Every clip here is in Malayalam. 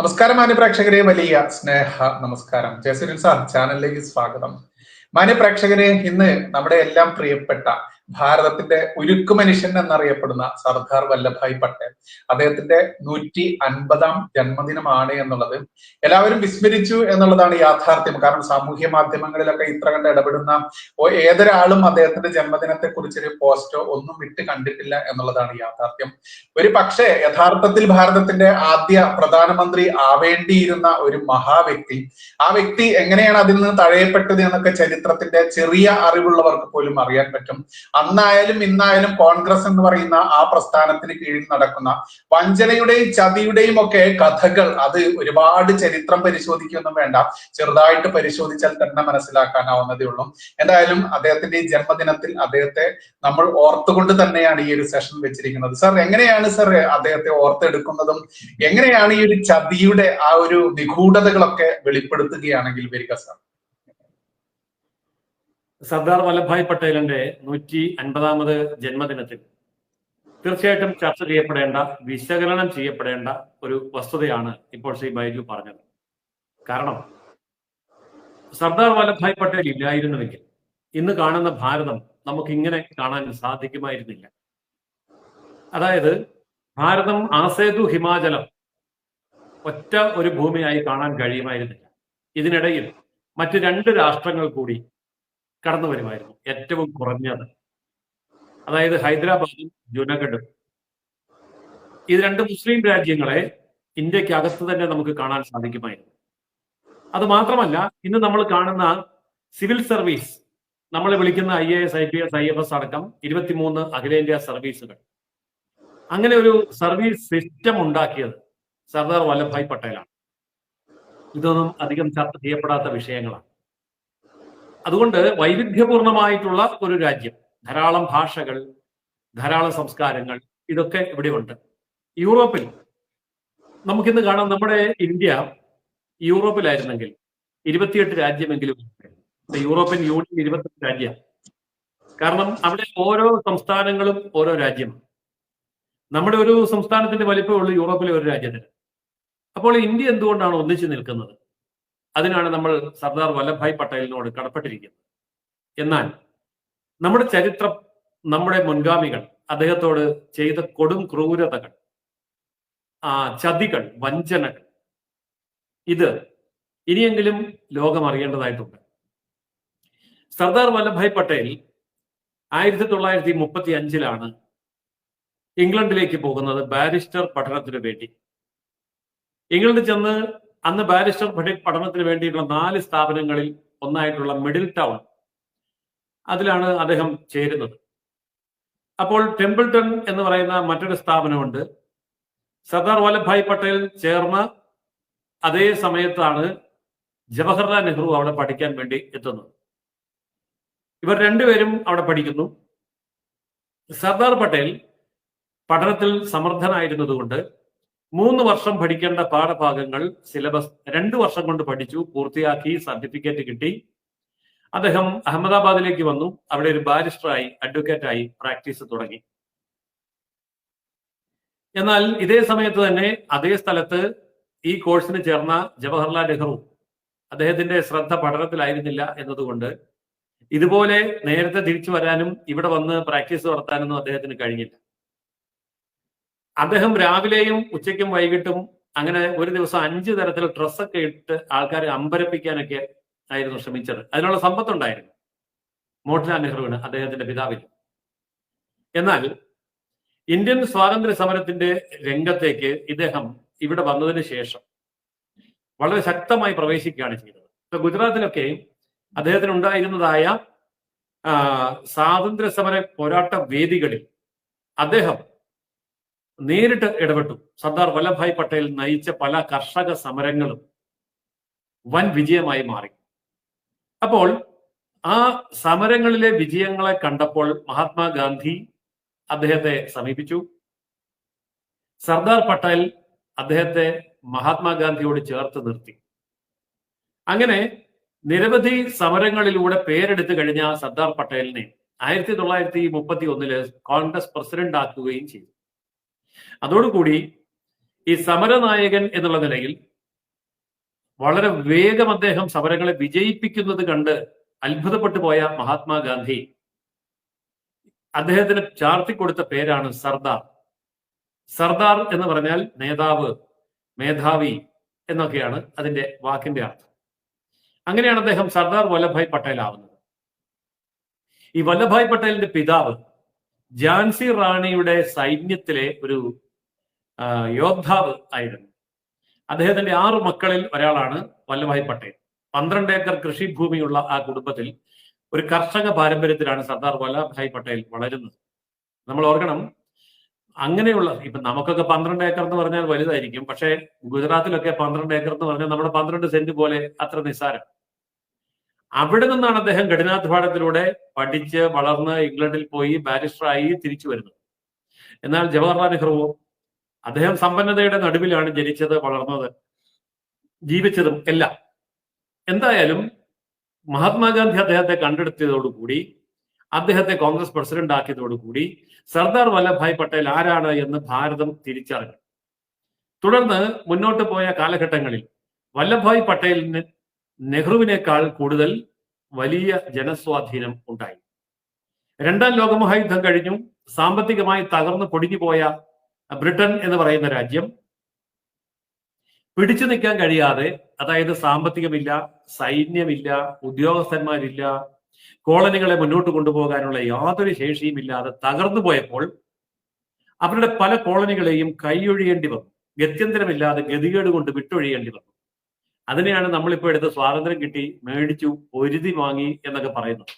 നമസ്കാരം മാന്യപ്രേക്ഷകരെ, വലിയ സ്നേഹ നമസ്കാരം. ജയസുനിൽ സാർ ചാനലിലേക്ക് സ്വാഗതം. മാന്യപ്രേക്ഷകരെ, ഇന്ന് നമ്മുടെ എല്ലാം പ്രിയപ്പെട്ട ഭാരതത്തിന്റെ ഉരുക്കു മനുഷ്യൻ എന്നറിയപ്പെടുന്ന സർദാർ വല്ലഭായ് പട്ടേൽ, അദ്ദേഹത്തിന്റെ 150ാം ജന്മദിനമാണ് എന്നുള്ളത് എല്ലാവരും വിസ്മരിച്ചു എന്നുള്ളതാണ് യാഥാർത്ഥ്യം. കാരണം സാമൂഹ്യ മാധ്യമങ്ങളിലൊക്കെ ഇത്ര കണ്ട് ഇടപെടുന്ന ഏതൊരാളും അദ്ദേഹത്തിന്റെ ജന്മദിനത്തെ കുറിച്ചൊരു പോസ്റ്റോ ഒന്നും ഇട്ട് കണ്ടിട്ടില്ല എന്നുള്ളതാണ് യാഥാർത്ഥ്യം. ഒരു പക്ഷേ യഥാർത്ഥത്തിൽ ഭാരതത്തിന്റെ ആദ്യ പ്രധാനമന്ത്രി ആവേണ്ടിയിരുന്ന ഒരു മഹാവ്യക്തി, ആ വ്യക്തി എങ്ങനെയാണ് അതിൽ നിന്ന് തഴയപ്പെട്ടത് എന്നൊക്കെ ചരിത്രത്തിന്റെ ചെറിയ അറിവുള്ളവർക്ക് പോലും അറിയാൻ പറ്റും. അന്നായാലും ഇന്നായാലും കോൺഗ്രസ് എന്ന് പറയുന്ന ആ പ്രസ്ഥാനത്തിന് കീഴിൽ നടക്കുന്ന വഞ്ചനയുടെയും ചതിയുടെയും ഒക്കെ കഥകൾ, അത് ഒരുപാട് ചരിത്രം പരിശോധിക്കൊന്നും വേണ്ട, ചെറുതായിട്ട് പരിശോധിച്ചാൽ തന്നെ മനസ്സിലാക്കാനാവുന്നതേ ഉള്ളൂ. എന്തായാലും അദ്ദേഹത്തിന്റെ ഈ ജന്മദിനത്തിൽ അദ്ദേഹത്തെ നമ്മൾ ഓർത്തുകൊണ്ട് തന്നെയാണ് ഈ ഒരു സെഷൻ വെച്ചിരിക്കുന്നത്. സർ, എങ്ങനെയാണ് സർ അദ്ദേഹത്തെ ഓർത്തെടുക്കുന്നതും എങ്ങനെയാണ് ഈ ഒരു ചതിയുടെ ആ ഒരു നിഗൂഢതകളൊക്കെ വെളിപ്പെടുത്തുകയാണെങ്കിൽ വരിക സർ? സർദാർ വല്ലഭായ് പട്ടേലിന്റെ 150ാമത് ജന്മദിനത്തിൽ തീർച്ചയായിട്ടും ചർച്ച ചെയ്യപ്പെടേണ്ട, വിശകലനം ചെയ്യപ്പെടേണ്ട ഒരു വസ്തുതയാണ് ഇപ്പോൾ ശ്രീ ബൈജു പറഞ്ഞത്. കാരണം സർദാർ വല്ലഭായ് പട്ടേൽ ഇല്ലായിരുന്നുവെങ്കിൽ ഇന്ന് കാണുന്ന ഭാരതം നമുക്ക് ഇങ്ങനെ കാണാൻ സാധിക്കുമായിരുന്നില്ല. അതായത് ഭാരതം ആസേതു ഹിമാചലം ഒറ്റ ഒരു ഭൂമിയായി കാണാൻ കഴിയുമായിരുന്നില്ല. ഇതിനിടയിൽ മറ്റ് 2 രാഷ്ട്രങ്ങൾ കൂടി കടന്നു വരുമായിരുന്നു, ഏറ്റവും കുറഞ്ഞത്. അതായത് ഹൈദരാബാദും ജുനഗഡും. ഇത് 2 മുസ്ലിം രാജ്യങ്ങളെ ഇന്ത്യക്കകത്ത് തന്നെ നമുക്ക് കാണാൻ സാധിക്കുമായിരുന്നു. അത് മാത്രമല്ല, ഇന്ന് നമ്മൾ കാണുന്ന സിവിൽ സർവീസ്, നമ്മൾ വിളിക്കുന്ന IAS, IPS, IFS അടക്കം 23 അഖിലേന്ത്യാ സർവീസുകൾ, അങ്ങനെ ഒരു സർവീസ് സിസ്റ്റം ഉണ്ടാക്കിയത് സർദാർ വല്ലഭായ് പട്ടേലാണ്. ഇതൊന്നും അധികം ചർച്ച ചെയ്യപ്പെടാത്ത വിഷയങ്ങളാണ്. അതുകൊണ്ട് വൈവിധ്യപൂർണമായിട്ടുള്ള ഒരു രാജ്യം, ധാരാളം ഭാഷകൾ, ധാരാളം സംസ്കാരങ്ങൾ, ഇതൊക്കെ ഇവിടെയുണ്ട്. യൂറോപ്പിൽ നമുക്കിന്ന് കാണാം, നമ്മുടെ ഇന്ത്യ യൂറോപ്പിലായിരുന്നെങ്കിൽ 28 രാജ്യമെങ്കിലും. യൂറോപ്യൻ യൂണിയൻ 28 രാജ്യം. കാരണം അവിടെ ഓരോ സംസ്ഥാനങ്ങളും ഓരോ രാജ്യം. നമ്മുടെ ഒരു സംസ്ഥാനത്തിന്റെ വലിപ്പമുള്ളൂ യൂറോപ്പിലെ ഒരു രാജ്യത്തിന്. അപ്പോൾ ഇന്ത്യ എന്തുകൊണ്ടാണ് ഒന്നിച്ചു നിൽക്കുന്നത്? അതിനാണ് നമ്മൾ സർദാർ വല്ലഭായ് പട്ടേലിനോട് കടപ്പെട്ടിരിക്കുന്നത്. എന്നാൽ നമ്മുടെ ചരിത്രം, നമ്മുടെ മുൻഗാമികൾ അദ്ദേഹത്തോട് ചെയ്ത കൊടും ക്രൂരതകൾ, ചതികൾ, വഞ്ചനകൾ, ഇത് ഇനിയെങ്കിലും ലോകം അറിയേണ്ടതായിട്ടുണ്ട്. സർദാർ വല്ലഭായ് പട്ടേൽ 1935-ലാണ് ഇംഗ്ലണ്ടിലേക്ക് പോകുന്നത് ബാരിസ്റ്റർ പഠനത്തിന് വേണ്ടി. ഇംഗ്ലണ്ടിൽ ചെന്ന് അന്ന് ബാരിസ്റ്റർ പഠനത്തിന് വേണ്ടിയിട്ടുള്ള 4 സ്ഥാപനങ്ങളിൽ ഒന്നായിട്ടുള്ള മിഡിൽ ടൗൺ, അതിലാണ് അദ്ദേഹം ചേരുന്നത്. അപ്പോൾ ടെമ്പിൾട്ടൺ എന്ന് പറയുന്ന മറ്റൊരു സ്ഥാപനമുണ്ട്. സർദാർ വല്ലഭായ് പട്ടേൽ ചേർന്ന അതേ സമയത്താണ് ജവഹർലാൽ നെഹ്റു അവിടെ പഠിക്കാൻ വേണ്ടി എത്തുന്നത്. ഇവർ 2 പേരും അവിടെ പഠിക്കുന്നു. സർദാർ പട്ടേൽ പഠനത്തിൽ സമർത്ഥനായിരുന്നതുകൊണ്ട് 3 വർഷം പഠിക്കേണ്ട പാഠഭാഗങ്ങൾ, സിലബസ് 2 വർഷം കൊണ്ട് പഠിച്ചു, പൂർത്തിയാക്കി, സർട്ടിഫിക്കറ്റ് കിട്ടി. അദ്ദേഹം അഹമ്മദാബാദിലേക്ക് വന്നു. അവിടെ ഒരു ബാരിസ്റ്ററായി, അഡ്വക്കേറ്റായി പ്രാക്ടീസ് തുടങ്ങി. എന്നാൽ ഇതേ സമയത്ത് തന്നെ അതേ സ്ഥലത്ത് ഈ കോഴ്സിന് ചേർന്ന ജവഹർലാൽ നെഹ്റു, അദ്ദേഹത്തിന്റെ ശ്രദ്ധ പഠനത്തിലായിരുന്നില്ല എന്നതുകൊണ്ട് ഇതുപോലെ നേരത്തെ തിരിച്ചു വരാനും ഇവിടെ വന്ന് പ്രാക്ടീസ് നടത്താനൊന്നും അദ്ദേഹത്തിന് കഴിഞ്ഞില്ല. അദ്ദേഹം രാവിലെയും ഉച്ചയ്ക്കും വൈകിട്ടും അങ്ങനെ ഒരു ദിവസം 5 തരത്തിൽ ഡ്രസ്സൊക്കെ ഇട്ട് ആൾക്കാരെ അമ്പരപ്പിക്കാനൊക്കെ ആയിരുന്നു ശ്രമിച്ചത്. അതിനുള്ള സമ്പത്തുണ്ടായിരുന്നു മോട്ടിലാൽ നെഹ്റുവിന്, അദ്ദേഹത്തിന്റെ പിതാവിന്. എന്നാൽ ഇന്ത്യൻ സ്വാതന്ത്ര്യ സമരത്തിന്റെ രംഗത്തേക്ക് ഇദ്ദേഹം ഇവിടെ വന്നതിന് ശേഷം വളരെ ശക്തമായി പ്രവേശിക്കുകയാണ് ചെയ്തത്. ഇപ്പൊ ഗുജറാത്തിലൊക്കെ അദ്ദേഹത്തിന് ഉണ്ടായിരുന്നതായ സ്വാതന്ത്ര്യ സമര പോരാട്ട വേദികളിൽ അദ്ദേഹം നേരിട്ട് ഇടപെട്ടു. സർദാർ വല്ലഭായ് പട്ടേൽ നയിച്ച പല കർഷക സമരങ്ങളും വൻ വിജയമായി മാറി. അപ്പോൾ ആ സമരങ്ങളിലെ വിജയങ്ങളെ കണ്ടപ്പോൾ മഹാത്മാഗാന്ധി അദ്ദേഹത്തെ സമീപിച്ചു. സർദാർ പട്ടേൽ അദ്ദേഹത്തെ മഹാത്മാഗാന്ധിയോട് ചേർത്ത് നിർത്തി. അങ്ങനെ നിരവധി സമരങ്ങളിലൂടെ പേരെടുത്തു കഴിഞ്ഞ സർദാർ പട്ടേലിനെ 1931 കോൺഗ്രസ് പ്രസിഡന്റ് ആക്കുകയും ചെയ്തു. അതോടുകൂടി ഈ സമരനായകൻ എന്നുള്ള നിലയിൽ വളരെ വേഗം അദ്ദേഹം സമരങ്ങളെ വിജയിപ്പിക്കുന്നത് കണ്ട് അത്ഭുതപ്പെട്ടു പോയ മഹാത്മാഗാന്ധി അദ്ദേഹത്തിന് ചാർത്തിക്കൊടുത്ത പേരാണ് സർദാർ. സർദാർ എന്ന് പറഞ്ഞാൽ നേതാവ്, മേധാവി എന്നൊക്കെയാണ് അതിന്റെ വാക്കിന്റെ അർത്ഥം. അങ്ങനെയാണ് അദ്ദേഹം സർദാർ വല്ലഭായ് പട്ടേൽ ആവുന്നത്. ഈ വല്ലഭായ് പട്ടേലിന്റെ പിതാവ് ഝാൻസി റാണിയുടെ സൈന്യത്തിലെ ഒരു യോദ്ധാവ് ആയിരുന്നു. അദ്ദേഹത്തിന്റെ 6 മക്കളിൽ ഒരാളാണ് വല്ലഭായ് പട്ടേൽ. 12 ഏക്കർ കൃഷിഭൂമിയുള്ള ആ കുടുംബത്തിൽ ഒരു കർഷക പാരമ്പര്യത്തിലാണ് സർദാർ വല്ലഭായ് പട്ടേൽ വളരുന്നത്. നമ്മൾ ഓർക്കണം, അങ്ങനെയുള്ള ഇപ്പൊ നമുക്കൊക്കെ 12 ഏക്കർ എന്ന് പറഞ്ഞാൽ വലുതായിരിക്കും. പക്ഷേ ഗുജറാത്തിലൊക്കെ 12 ഏക്കർ എന്ന് പറഞ്ഞാൽ നമ്മുടെ 12 സെന്റ് പോലെ അത്ര നിസ്സാരം. അവിടെ നിന്നാണ് അദ്ദേഹം കഠിനാധ്വാനത്തിലൂടെ പഠിച്ച് വളർന്ന് ഇംഗ്ലണ്ടിൽ പോയി ബാരിസ്റ്ററായി തിരിച്ചു വരുന്നത്. എന്നാൽ ജവഹർലാൽ നെഹ്റുവോ, അദ്ദേഹം സമ്പന്നതയുടെ നടുവിലാണ് ജനിച്ചത്, വളർന്നത്, ജീവിച്ചതും എല്ലാം. എന്തായാലും മഹാത്മാഗാന്ധി അദ്ദേഹത്തെ കണ്ടെടുത്തതോടുകൂടി, അദ്ദേഹത്തെ കോൺഗ്രസ് പ്രസിഡന്റ് ആക്കിയതോടുകൂടി സർദാർ വല്ലഭായ് പട്ടേൽ ആരാണ് എന്ന് ഭാരതം തിരിച്ചറിഞ്ഞു. തുടർന്ന് മുന്നോട്ട് പോയ കാലഘട്ടങ്ങളിൽ വല്ലഭായ് പട്ടേലിന് നെഹ്റുവിനേക്കാൾ കൂടുതൽ വലിയ ജനസ്വാധീനം ഉണ്ടായി. 2ാം ലോകമഹായുദ്ധം കഴിഞ്ഞു സാമ്പത്തികമായി തകർന്നു പൊടിഞ്ഞു പോയ ബ്രിട്ടൻ എന്ന് പറയുന്ന രാജ്യം പിടിച്ചു നിൽക്കാൻ കഴിയാതെ, അതായത് സാമ്പത്തികമില്ല, സൈന്യമില്ല, ഉദ്യോഗസ്ഥന്മാരില്ല, കോളനികളെ മുന്നോട്ട് കൊണ്ടുപോകാനുള്ള യാതൊരു ശേഷിയുമില്ലാതെ തകർന്നു പോയപ്പോൾ അവരുടെ പല കോളനികളെയും കൈയൊഴിയേണ്ടി വന്നു. ഗത്യന്തരമില്ലാതെ ഗതികേട് കൊണ്ട് വിട്ടൊഴിയേണ്ടി വന്നു. അതിനെയാണ് നമ്മളിപ്പോ എടുത്ത് സ്വാതന്ത്ര്യം കിട്ടി, മേടിച്ചു, പൊരുതി വാങ്ങി എന്നൊക്കെ പറയുന്നത്.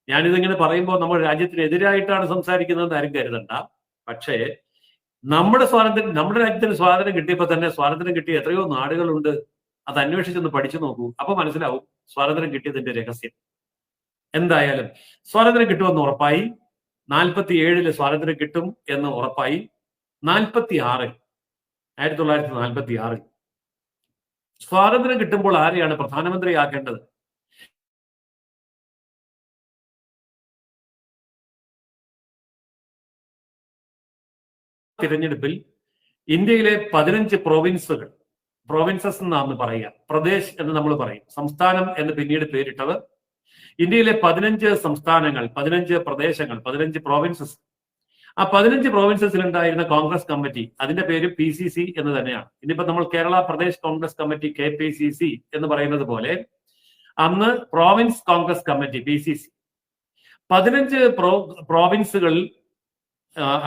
ഞാനിതിങ്ങനെ പറയുമ്പോൾ നമ്മൾ രാജ്യത്തിനെതിരായിട്ടാണ് സംസാരിക്കുന്നതെന്ന് ആരും കരുതണ്ട. പക്ഷേ നമ്മുടെ രാജ്യത്തിന് സ്വാതന്ത്ര്യം കിട്ടിയപ്പോൾ തന്നെ സ്വാതന്ത്ര്യം കിട്ടിയ എത്രയോ നാടുകളുണ്ട്. അത് അന്വേഷിച്ചൊന്ന് പഠിച്ചു നോക്കൂ. അപ്പൊ മനസ്സിലാവും സ്വാതന്ത്ര്യം കിട്ടിയതിന്റെ രഹസ്യം. എന്തായാലും സ്വാതന്ത്ര്യം കിട്ടുമെന്ന് ഉറപ്പായി. 47 സ്വാതന്ത്ര്യം കിട്ടും എന്ന് ഉറപ്പായി. 1946 സ്വാതന്ത്ര്യം കിട്ടുമ്പോൾ ആരെയാണ് പ്രധാനമന്ത്രിയാക്കേണ്ടത്? തിരഞ്ഞെടുപ്പിൽ ഇന്ത്യയിലെ 15 പ്രോവിൻസസ് എന്നാണ് പറയുക, പ്രദേശ് എന്ന് നമ്മൾ പറയും, സംസ്ഥാനം എന്ന് പിന്നീട് പേരിട്ടത്. ഇന്ത്യയിലെ 15 സംസ്ഥാനങ്ങൾ, 15 പ്രദേശങ്ങൾ, 15 പ്രോവിൻസസ്. ആ 15 പ്രോവിൻസസിൽ ഉണ്ടായിരുന്ന കോൺഗ്രസ് കമ്മിറ്റി, അതിന്റെ പേര് PCC എന്ന് തന്നെയാണ്. ഇനിയിപ്പോ നമ്മൾ കേരള പ്രദേശ് കോൺഗ്രസ് കമ്മിറ്റി KPCC എന്ന് പറയുന്നത് പോലെ അന്ന് പ്രോവിൻസ് കോൺഗ്രസ് കമ്മിറ്റി PCC. 15 പ്രോവിൻസുകൾ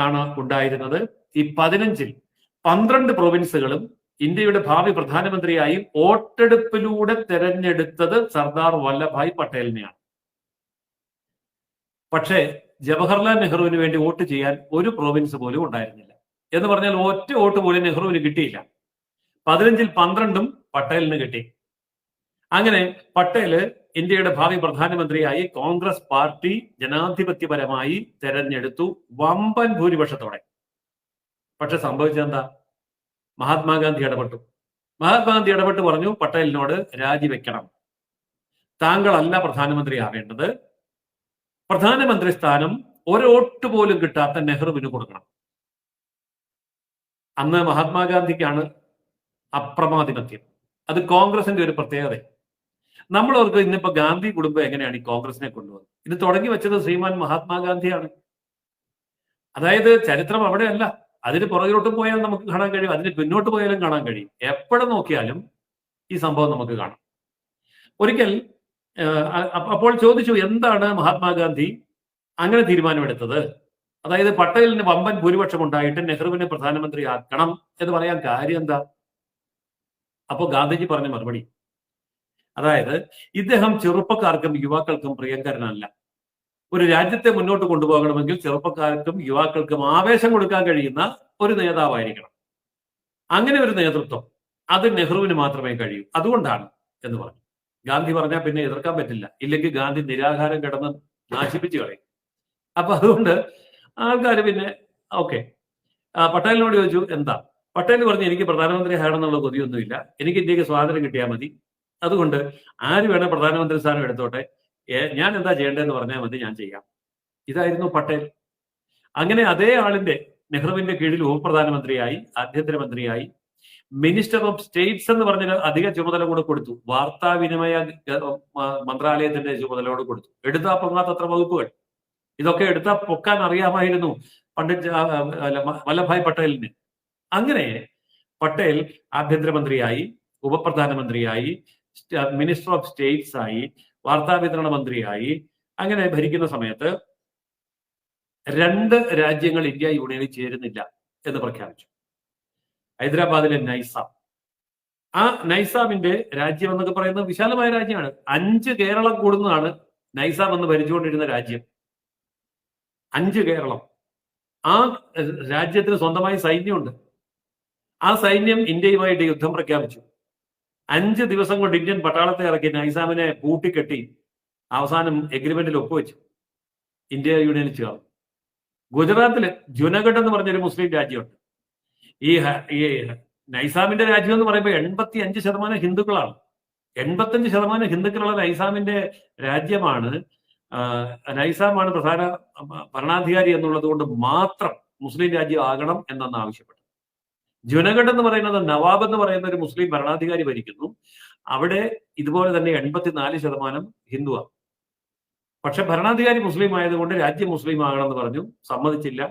ആണ് ഉണ്ടായിരുന്നത്. ഈ 15ൽ 12 പ്രോവിൻസുകളും ഇന്ത്യയുടെ ഭാവി പ്രധാനമന്ത്രിയായി വോട്ടെടുപ്പിലൂടെ തെരഞ്ഞെടുത്തത് സർദാർ വല്ലഭായ് പട്ടേലിനെയാണ്. പക്ഷേ ജവഹർലാൽ നെഹ്റുവിന് വേണ്ടി വോട്ട് ചെയ്യാൻ ഒരു പ്രോവിൻസ് പോലും ഉണ്ടായിരുന്നില്ല. എന്ന് പറഞ്ഞാൽ ഒറ്റ വോട്ട് പോലും നെഹ്റുവിന് കിട്ടിയില്ല. 15ൽ 12ഉം പട്ടേലിന് കിട്ടി. അങ്ങനെ പട്ടേല് ഇന്ത്യയുടെ ഭാവി പ്രധാനമന്ത്രിയായി കോൺഗ്രസ് പാർട്ടി ജനാധിപത്യപരമായി തെരഞ്ഞെടുത്തു വമ്പൻ ഭൂരിപക്ഷത്തോടെ. പക്ഷെ സംഭവിച്ചെന്താ? മഹാത്മാഗാന്ധി ഇടപെട്ടു. മഹാത്മാഗാന്ധി ഇടപെട്ട് പറഞ്ഞു, പട്ടേലിനോട് രാജിവെക്കണം, താങ്കളല്ല പ്രധാനമന്ത്രി ആവേണ്ടത്, പ്രധാനമന്ത്രി സ്ഥാനം ഒരു വോട്ട് പോലും കിട്ടാത്ത നെഹ്റുവിന് കൊടുക്കണം. അന്ന് മഹാത്മാഗാന്ധിക്കാണ് അപ്രമാദിമത്യം. അത് കോൺഗ്രസിന്റെ ഒരു പ്രത്യേകത. നമ്മളവർക്ക് ഇന്നിപ്പോ ഗാന്ധി കുടുംബം എങ്ങനെയാണ് ഈ കോൺഗ്രസിനെ കൊണ്ടുവന്നത്? ഇത് തുടങ്ങി വെച്ചത് ശ്രീമാൻ മഹാത്മാഗാന്ധിയാണ്. അതായത് ചരിത്രം അവിടെയല്ല, അതിന് പുറകിലോട്ട് പോയാൽ നമുക്ക് കാണാൻ കഴിയും, അതിന് പിന്നോട്ട് പോയാലും കാണാൻ കഴിയും. എപ്പോഴും നോക്കിയാലും ഈ സംഭവം നമുക്ക് കാണാം. ഒരിക്കൽ അപ്പോൾ ചോദിച്ചു, എന്താണ് മഹാത്മാഗാന്ധി അങ്ങനെ തീരുമാനമെടുത്തത്? അതായത് പട്ടേലിന് വമ്പൻ ഭൂരിപക്ഷം ഉണ്ടായിട്ട് നെഹ്റുവിനെ പ്രധാനമന്ത്രിയാക്കണം എന്ന് പറയാൻ കാര്യം എന്താ? അപ്പോൾ ഗാന്ധിജി പറഞ്ഞ മറുപടി, അതായത് ഇദ്ദേഹം ചെറുപ്പക്കാർക്കും യുവാക്കൾക്കും പ്രിയങ്കരനല്ല. ഒരു രാജ്യത്തെ മുന്നോട്ട് കൊണ്ടുപോകണമെങ്കിൽ ചെറുപ്പക്കാർക്കും യുവാക്കൾക്കും ആവേശം കൊടുക്കാൻ കഴിയുന്ന ഒരു നേതാവായിരിക്കണം. അങ്ങനെ ഒരു നേതൃത്വം അത് നെഹ്റുവിന് മാത്രമേ കഴിയൂ. അതുകൊണ്ടാണ് എന്ന് പറഞ്ഞു. ഗാന്ധി പറഞ്ഞാൽ പിന്നെ എതിർക്കാൻ പറ്റില്ല, ഇല്ലെങ്കിൽ ഗാന്ധി നിരാഹാരം കിടന്ന് നാശിപ്പിച്ചു കളയും. അപ്പൊ അതുകൊണ്ട് ആൾക്കാർ പിന്നെ ഓക്കെ. പട്ടേലിനോട് ചോദിച്ചു എന്താ? പട്ടേൽ പറഞ്ഞു, എനിക്ക് പ്രധാനമന്ത്രി ആകണമെന്നുള്ള കൊതിയൊന്നുമില്ല, എനിക്ക് ഇന്ത്യക്ക് സ്വാതന്ത്ര്യം കിട്ടിയാൽ മതി, അതുകൊണ്ട് ആര് വേണം പ്രധാനമന്ത്രി സ്ഥാനം എടുത്തോട്ടെ, ഞാൻ എന്താ ചെയ്യേണ്ടതെന്ന് പറഞ്ഞാൽ മതി, ഞാൻ ചെയ്യാം. ഇതായിരുന്നു പട്ടേൽ. അങ്ങനെ അതേ ആളിന്റെ നെഹ്റുവിന്റെ കീഴിൽ ഉപപ്രധാനമന്ത്രിയായി, ആഭ്യന്തരമന്ത്രിയായി, മിനിസ്റ്റർ ഓഫ് സ്റ്റേറ്റ്സ് എന്ന് പറഞ്ഞ അധിക ചുമതല കൂടെ കൊടുത്തു. വാർത്താവിനിമയ മന്ത്രാലയത്തിന്റെ ചുമതലയോട് കൊടുത്തു. എടുത്താ പൊങ്ങാത്തത്ര വകുപ്പുകൾ. ഇതൊക്കെ എടുത്താ പൊക്കാൻ അറിയാമായിരുന്നു പണ്ഡിറ്റ് വല്ലഭായ് പട്ടേലിന്. അങ്ങനെ പട്ടേൽ ആഭ്യന്തരമന്ത്രിയായി, ഉപപ്രധാനമന്ത്രിയായി, മിനിസ്റ്റർ ഓഫ് സ്റ്റേറ്റ്സ് ആയി, വാർത്താവിതരണ മന്ത്രിയായി. അങ്ങനെ ഭരിക്കുന്ന സമയത്ത് 2 രാജ്യങ്ങൾ ഇന്ത്യ യൂണിയനിൽ ചേരുന്നില്ല എന്ന് പ്രഖ്യാപിച്ചു. ഹൈദരാബാദിലെ നൈസാം. ആ നൈസാമിന്റെ രാജ്യം എന്നൊക്കെ പറയുന്നത് വിശാലമായ രാജ്യമാണ്. 5 കേരളം കൂടുന്നതാണ് നൈസാം എന്ന് ഭരിച്ചുകൊണ്ടിരുന്ന രാജ്യം. 5 കേരളം. ആ രാജ്യത്തിന് സ്വന്തമായി സൈന്യമുണ്ട്. ആ സൈന്യം ഇന്ത്യയുമായിട്ട് യുദ്ധം പ്രഖ്യാപിച്ചു. 5 ദിവസം കൊണ്ട് ഇന്ത്യൻ പട്ടാളത്തെ ഇറക്കി നൈസാമിനെ പൂട്ടിക്കെട്ടി അവസാനം എഗ്രിമെന്റിൽ ഒപ്പുവെച്ചു. ഇന്ത്യ യൂണിയനിൽ ചേർന്നു. ഗുജറാത്തില് ജുനഗഡ് എന്ന് പറഞ്ഞൊരു മുസ്ലിം രാജ്യമുണ്ട്. ഈ നൈസാമിന്റെ രാജ്യം എന്ന് പറയുമ്പോൾ 85% ഹിന്ദുക്കളാണ്. 85% ഹിന്ദുക്കളുള്ള നൈസാമിന്റെ രാജ്യമാണ്. നൈസാമാണ് പ്രധാന ഭരണാധികാരി എന്നുള്ളത് കൊണ്ട് മാത്രം മുസ്ലിം രാജ്യം ആകണം എന്നാണ് ആവശ്യപ്പെട്ടത്. ജുനഗഡ് എന്ന് പറയുന്നത് നവാബ് എന്ന് പറയുന്ന ഒരു മുസ്ലിം ഭരണാധികാരി ഭരിക്കുന്നു. അവിടെ ഇതുപോലെ തന്നെ 84% ഹിന്ദുവാണ്. പക്ഷെ ഭരണാധികാരി മുസ്ലിം ആയതുകൊണ്ട് രാജ്യം മുസ്ലിം ആകണമെന്ന് പറഞ്ഞു. സമ്മതിച്ചില്ല.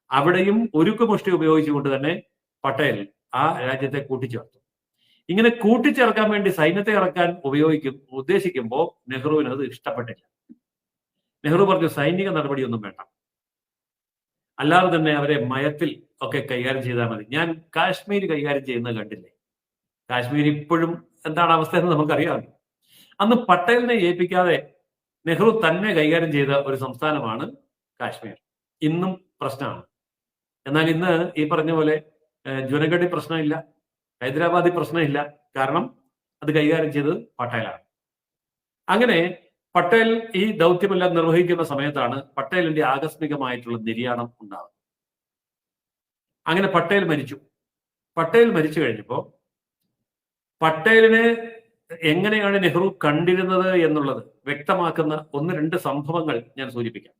അവിടെയും ഉരുക്കുമുഷ്ടി ഉപയോഗിച്ചുകൊണ്ട് തന്നെ പട്ടേൽ ആ രാജ്യത്തെ കൂട്ടിച്ചേർത്തു. ഇങ്ങനെ കൂട്ടിച്ചേർക്കാൻ വേണ്ടി സൈന്യത്തെ ഇറക്കാൻ ഉദ്ദേശിക്കുമ്പോൾ നെഹ്റുവിന് അത് ഇഷ്ടപ്പെട്ടില്ല. നെഹ്റു പറഞ്ഞു സൈനിക നടപടിയൊന്നും വേണ്ട, അല്ലാതെ തന്നെ അവരെ മയത്തിൽ ഒക്കെ കൈകാര്യം ചെയ്താൽ മതി. ഞാൻ കാശ്മീർ കൈകാര്യം ചെയ്യുന്നത് കണ്ടില്ലേ? കാശ്മീർ ഇപ്പോഴും എന്താണ് അവസ്ഥ എന്ന് നമുക്കറിയാം. അന്ന് പട്ടേലിനെ ഏൽപ്പിക്കാതെ നെഹ്റു തന്നെ കൈകാര്യം ചെയ്ത ഒരു സംസ്ഥാനമാണ് കാശ്മീർ. ഇന്നും പ്രശ്നമാണ്. എന്നാൽ ഇന്ന് ഈ പറഞ്ഞ പോലെ ജുനഗഡിൽ പ്രശ്നമില്ല, ഹൈദരാബാദിൽ പ്രശ്നമില്ല. കാരണം അത് കൈകാര്യം ചെയ്തത് പട്ടേലാണ്. അങ്ങനെ പട്ടേൽ ഈ ദൗത്യമെല്ലാം നിർവഹിക്കുന്ന സമയത്താണ് പട്ടേലിന്റെ ആകസ്മികമായിട്ടുള്ള നിര്യാണം ഉണ്ടാകുന്നത്. അങ്ങനെ പട്ടേൽ മരിച്ചു. പട്ടേൽ മരിച്ചു കഴിഞ്ഞപ്പോൾ പട്ടേലിനെ എങ്ങനെയാണ് നെഹ്റു കണ്ടിരുന്നത് എന്നുള്ളത് വ്യക്തമാക്കുന്ന 1-2 സംഭവങ്ങൾ ഞാൻ സൂചിപ്പിക്കാം.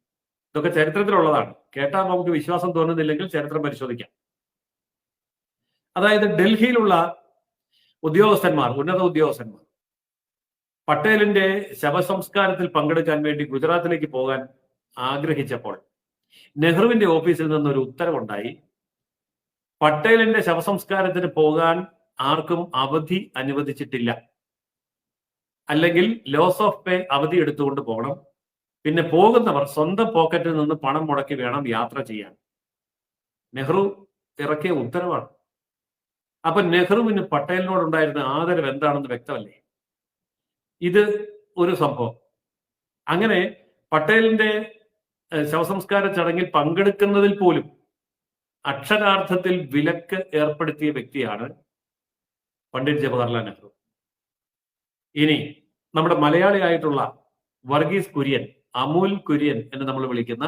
ഇതൊക്കെ ചരിത്രത്തിലുള്ളതാണ്. കേട്ടാൽ നമുക്ക് വിശ്വാസം തോന്നുന്നില്ലെങ്കിൽ ചരിത്രം പരിശോധിക്കാം. അതായത് ഡൽഹിയിലുള്ള ഉദ്യോഗസ്ഥന്മാർ, ഉന്നത ഉദ്യോഗസ്ഥന്മാർ പട്ടേലിന്റെ ശവസംസ്കാരത്തിൽ പങ്കെടുക്കാൻ വേണ്ടി ഗുജറാത്തിലേക്ക് പോകാൻ ആഗ്രഹിച്ചപ്പോൾ നെഹ്റുവിന്റെ ഓഫീസിൽ നിന്നൊരു ഉത്തരവുണ്ടായി. പട്ടേലിന്റെ ശവസംസ്കാരത്തിന് പോകാൻ ആർക്കും അവധി അനുവദിച്ചിട്ടില്ല, അല്ലെങ്കിൽ ലോസ് ഓഫ് പേ അവധി എടുത്തുകൊണ്ട് പോകണം. പിന്നെ പോകുന്നവർ സ്വന്തം പോക്കറ്റിൽ നിന്ന് പണം മുടക്കി വേണം യാത്ര ചെയ്യാൻ. നെഹ്റു ഇറക്കിയ ഉത്തരവാണ്. അപ്പൊ നെഹ്റുവിന് പട്ടേലിനോടുണ്ടായിരുന്ന ആദരവ് എന്താണെന്ന് വ്യക്തമല്ലേ? ഇത് ഒരു സംഭവം. അങ്ങനെ പട്ടേലിന്റെ ശവസംസ്കാര ചടങ്ങിൽ പങ്കെടുക്കുന്നതിൽ പോലും അക്ഷരാർത്ഥത്തിൽ വിലക്ക് ഏർപ്പെടുത്തിയ വ്യക്തിയാണ് പണ്ഡിറ്റ് ജവഹർലാൽ നെഹ്റു. ഇനി നമ്മുടെ മലയാളിയായിട്ടുള്ള വർഗീസ് കുര്യൻ, അമൂൽ കുര്യൻ എന്ന് നമ്മൾ വിളിക്കുന്ന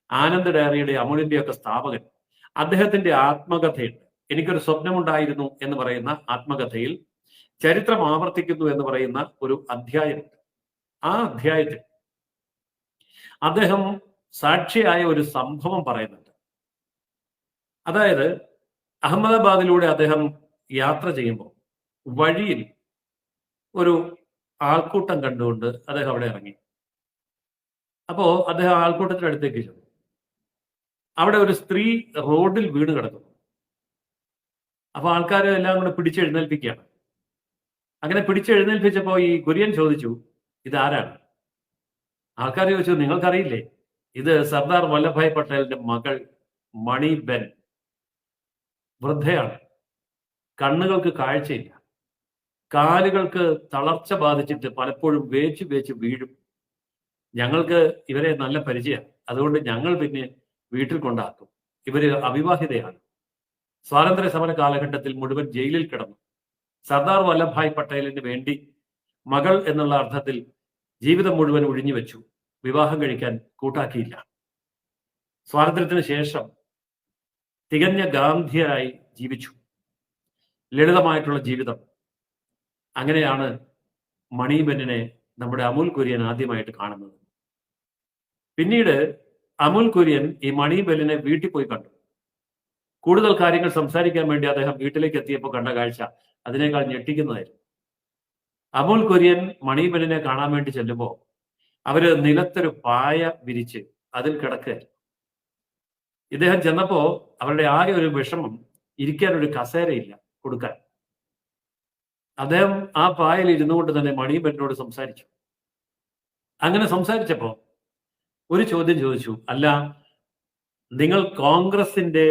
ആനന്ദ് ഡയറിയുടെ, അമൂലിന്റെയൊക്കെ സ്ഥാപകൻ, അദ്ദേഹത്തിന്റെ ആത്മകഥയുണ്ട്. എനിക്കൊരു സ്വപ്നമുണ്ടായിരുന്നു എന്ന് പറയുന്ന ആത്മകഥയിൽ ചരിത്രം ആവർത്തിക്കുന്നു എന്ന് പറയുന്ന ഒരു അധ്യായമുണ്ട്. ആ അധ്യായത്തിൽ അദ്ദേഹം സാക്ഷിയായ ഒരു സംഭവം പറയുന്നുണ്ട്. അതായത് അഹമ്മദാബാദിലൂടെ അദ്ദേഹം യാത്ര ചെയ്യുമ്പോൾ വഴിയിൽ ഒരു ആൾക്കൂട്ടം കണ്ടുകൊണ്ട് അദ്ദേഹം അവിടെ ഇറങ്ങി. അപ്പോ അദ്ദേഹം ആൾക്കൂട്ടത്തിനടുത്തേക്ക് ചെന്നു. അവിടെ ഒരു സ്ത്രീ റോഡിൽ വീണ് കിടക്കുന്നു. അപ്പൊ ആൾക്കാർ എല്ലാം കൂടെ പിടിച്ചെഴുന്നേൽപ്പിക്കുകയാണ്. അങ്ങനെ പിടിച്ചെഴുന്നേൽപ്പിച്ചപ്പോ ഈ കുര്യൻ ചോദിച്ചു, ഇതാരാണ്? ആൾക്കാർ ചോദിച്ചു, നിങ്ങൾക്കറിയില്ലേ, ഇത് സർദാർ വല്ലഭായ് പട്ടേലിന്റെ മകൾ മണി ബെൻ. വൃദ്ധയാണ്, കണ്ണുകൾക്ക് കാഴ്ചയില്ല, കാലുകൾക്ക് തളർച്ച ബാധിച്ചിട്ട് പലപ്പോഴും വേച്ച് വേച്ച് വീഴും. ഞങ്ങൾക്ക് ഇവരെ നല്ല പരിചയമാണ്, അതുകൊണ്ട് ഞങ്ങൾ പിന്നെ വീട്ടിൽ കൊണ്ടാക്കും. ഇവര് അവിവാഹിതയാണ്. സ്വാതന്ത്ര്യ സമര കാലഘട്ടത്തിൽ മുഴുവൻ ജയിലിൽ കിടന്നു. സർദാർ വല്ലഭായ് പട്ടേലിന് വേണ്ടി മകൾ എന്നുള്ള അർത്ഥത്തിൽ ജീവിതം മുഴുവൻ ഒഴിഞ്ഞു വെച്ചു. വിവാഹം കഴിക്കാൻ കൂട്ടാക്കിയില്ല. സ്വാതന്ത്ര്യത്തിന് ശേഷം തികഞ്ഞ ഗാന്ധിയരായി ജീവിച്ചു. ലളിതമായിട്ടുള്ള ജീവിതം. അങ്ങനെയാണ് മണിബെന്നിനെ നമ്മുടെ അമൂൽ കുര്യൻ ആദ്യമായിട്ട് കാണുന്നത്. പിന്നീട് അമൂൽ കുര്യൻ ഈ മണിബെന്നിനെ വീട്ടിൽ പോയി കണ്ടു. കൂടുതൽ കാര്യങ്ങൾ സംസാരിക്കാൻ വേണ്ടി അദ്ദേഹം വീട്ടിലേക്ക് എത്തിയപ്പോൾ കണ്ട കാഴ്ച അതിനേക്കാൾ ഞെട്ടിക്കുന്നതായിരുന്നു. അമോൽ കുര്യൻ മണിബെന്നിനെ കാണാൻ വേണ്ടി ചെല്ലുമ്പോൾ അവര് നിലത്തൊരു പായ വിരിച്ച് അതിൽ കിടക്കുകയായിരുന്നു. ഇദ്ദേഹം ചെന്നപ്പോ അവരുടെ ആകെ ഒരു വിഷമം, ഇരിക്കാൻ ഒരു കസേരയില്ല കൊടുക്കാൻ. അദ്ദേഹം ആ പായയിൽ ഇരുന്നുകൊണ്ട് തന്നെ മണിബെന്നിനോട് സംസാരിച്ചു. അങ്ങനെ സംസാരിച്ചപ്പോ ഒരു ചോദ്യം ചോദിച്ചു, അല്ല, നിങ്ങൾ കോൺഗ്രസിന്റെ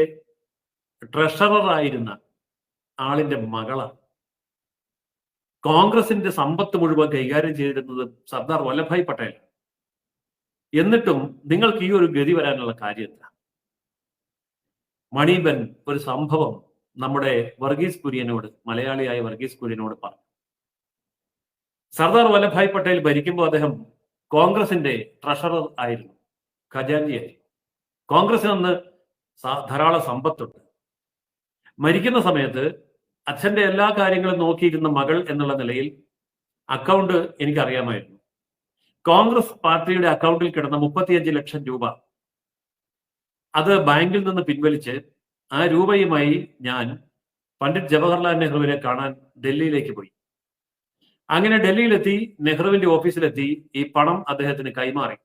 ട്രഷററായിരുന്ന ആളിന്റെ മകളാണ്. കോൺഗ്രസിന്റെ സമ്പത്ത് മുഴുവൻ കൈകാര്യം ചെയ്തിരുന്നത് സർദാർ വല്ലഭായ് പട്ടേൽ. എന്നിട്ടും നിങ്ങൾക്ക് ഈ ഒരു ഗതി വരാനുള്ള കാര്യം എന്താ? മണിബെൻ ഒരു സംഭവം നമ്മുടെ വർഗീസ് കുര്യനോട്, മലയാളിയായ വർഗീസ് കുര്യനോട് പറഞ്ഞു. സർദാർ വല്ലഭായ് പട്ടേൽ ഭരിക്കുമ്പോൾ അദ്ദേഹം കോൺഗ്രസിന്റെ ട്രഷറർ ആയിരുന്നു, ഖജാൻജിയായി. കോൺഗ്രസിന് അന്ന് ധാരാളം സമ്പത്തുണ്ട്. മരിക്കുന്ന സമയത്ത് അച്ഛന്റെ എല്ലാ കാര്യങ്ങളും നോക്കിയിരുന്ന മകൾ എന്നുള്ള നിലയിൽ അക്കൗണ്ട് എനിക്കറിയാമായിരുന്നു. കോൺഗ്രസ് പാർട്ടിയുടെ അക്കൗണ്ടിൽ കിടന്ന 35 ലക്ഷം രൂപ അത് ബാങ്കിൽ നിന്ന് പിൻവലിച്ച് ആ രൂപയുമായി ഞാൻ പണ്ഡിറ്റ് ജവഹർലാൽ നെഹ്റുവിനെ കാണാൻ ഡൽഹിയിലേക്ക് പോയി. അങ്ങനെ ഡൽഹിയിലെത്തി, നെഹ്റുവിന്റെ ഓഫീസിലെത്തി ഈ പണം അദ്ദേഹത്തിന് കൈമാറി.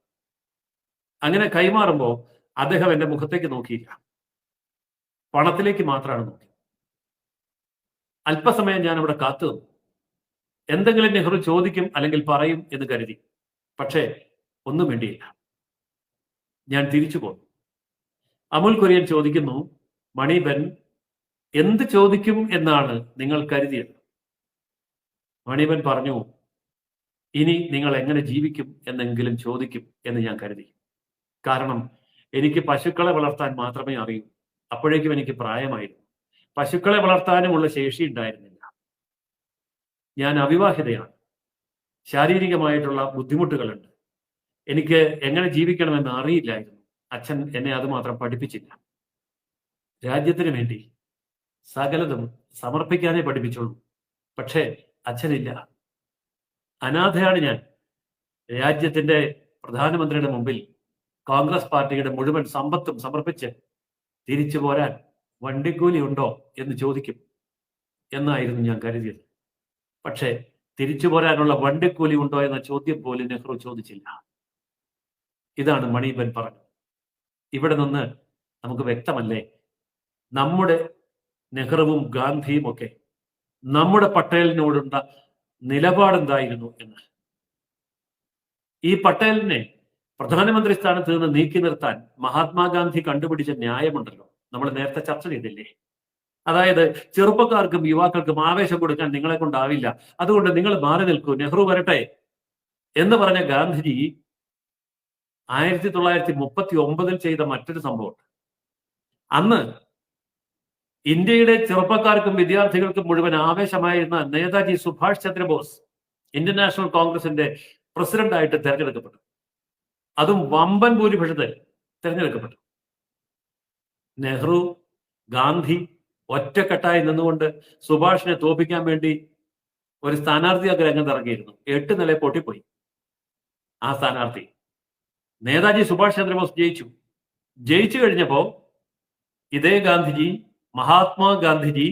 അങ്ങനെ കൈമാറുമ്പോൾ അദ്ദേഹം എന്റെ മുഖത്തേക്ക് നോക്കിയില്ല, പണത്തിലേക്ക് മാത്രമാണ് നോക്കി. അല്പസമയം ഞാൻ അവിടെ കാത്തു നിന്നു. എന്തെങ്കിലും നെഹ്റു ചോദിക്കും അല്ലെങ്കിൽ പറയും എന്ന് കരുതി. പക്ഷേ ഒന്നും വേണ്ടിയില്ല. ഞാൻ തിരിച്ചു പോന്നു. അമോൽ കുര്യൻ ചോദിക്കുന്നു, മണിബെൻ എന്ത് ചോദിക്കും എന്നാണ് നിങ്ങൾ കരുതിയത്? മണിബെൻ പറഞ്ഞു, ഇനി നിങ്ങൾ എങ്ങനെ ജീവിക്കും എന്നെങ്കിലും ചോദിക്കും എന്ന് ഞാൻ കരുതി. കാരണം എനിക്ക് പശുക്കളെ വളർത്താൻ മാത്രമേ അറിയൂ. അപ്പോഴേക്കും എനിക്ക് പ്രായമായിരുന്നു. പശുക്കളെ വളർത്താനുമുള്ള ശേഷി ഉണ്ടായിരുന്നില്ല. ഞാൻ അവിവാഹിതയാണ്. ശാരീരികമായിട്ടുള്ള ബുദ്ധിമുട്ടുകളുണ്ട്. എനിക്ക് എങ്ങനെ ജീവിക്കണമെന്ന് അറിയില്ലായിരുന്നു. അച്ഛൻ എന്നെ അതുമാത്രം പഠിപ്പിച്ചില്ല. രാജ്യത്തിന് വേണ്ടി സകലതും സമർപ്പിക്കാനേ പഠിപ്പിച്ചുള്ളൂ. പക്ഷേ അച്ഛനില്ല. അനാഥയാണ് ഞാൻ. രാജ്യത്തിന്റെ പ്രധാനമന്ത്രിയുടെ മുമ്പിൽ കോൺഗ്രസ് പാർട്ടിയുടെ മുഴുവൻ സമ്പത്തും സമർപ്പിച്ച് തിരിച്ചു പോരാൻ വണ്ടിക്കൂലി ഉണ്ടോ എന്ന് ചോദിക്കും എന്നായിരുന്നു ഞാൻ കരുതിയത്. പക്ഷേ തിരിച്ചു പോരാനുള്ള വണ്ടിക്കൂലി ഉണ്ടോ എന്ന ചോദ്യം പോലും നെഹ്റു ചോദിച്ചില്ല. ഇതാണ് മണിബെൻ പറഞ്ഞത്. ഇവിടെ നിന്ന് നമുക്ക് വ്യക്തമല്ലേ നമ്മുടെ നെഹ്റുവും ഗാന്ധിയും ഒക്കെ നമ്മുടെ പട്ടേലിനോടുള്ള നിലപാടെന്തായിരുന്നു എന്ന്. ഈ പട്ടേലിനെ പ്രധാനമന്ത്രി സ്ഥാനത്ത് നിന്ന് നീക്കി നിർത്താൻ മഹാത്മാഗാന്ധി കണ്ടുപിടിച്ച ന്യായമുണ്ടല്ലോ, നമ്മൾ നേരത്തെ ചർച്ച ചെയ്തില്ലേ? അതായത് ചെറുപ്പക്കാർക്കും യുവാക്കൾക്കും ആവേശം കൊടുക്കാൻ നിങ്ങളെ കൊണ്ടാവില്ല, അതുകൊണ്ട് നിങ്ങൾ മാറി നിൽക്കൂ, നെഹ്റു വരട്ടെ എന്ന് പറഞ്ഞ ഗാന്ധിജി 1939 ചെയ്ത മറ്റൊരു സംഭവം. അന്ന് ഇന്ത്യയുടെ ചെറുപ്പക്കാർക്കും വിദ്യാർത്ഥികൾക്കും മുഴുവൻ ആവേശമായിരുന്ന നേതാജി സുഭാഷ് ചന്ദ്രബോസ് ഇന്ത്യൻ നാഷണൽ കോൺഗ്രസിന്റെ പ്രസിഡന്റായിട്ട് തെരഞ്ഞെടുക്കപ്പെട്ടു. അതും വമ്പൻ ഭൂരിപക്ഷത്തിൽ തെരഞ്ഞെടുക്കപ്പെട്ടു. നെഹ്റു, ഗാന്ധി ഒറ്റക്കെട്ടായി നിന്നുകൊണ്ട് സുഭാഷിനെ തോൽപ്പിക്കാൻ വേണ്ടി ഒരു സ്ഥാനാർത്ഥിയൊക്കെ രംഗത്തിറങ്ങിയിരുന്നു. 8 നില പൊട്ടിപ്പോയി ആ സ്ഥാനാർത്ഥി. നേതാജി സുഭാഷ് ചന്ദ്രബോസ് ജയിച്ചു കഴിഞ്ഞപ്പോ ഇതേ ഗാന്ധിജി, മഹാത്മാഗാന്ധിജി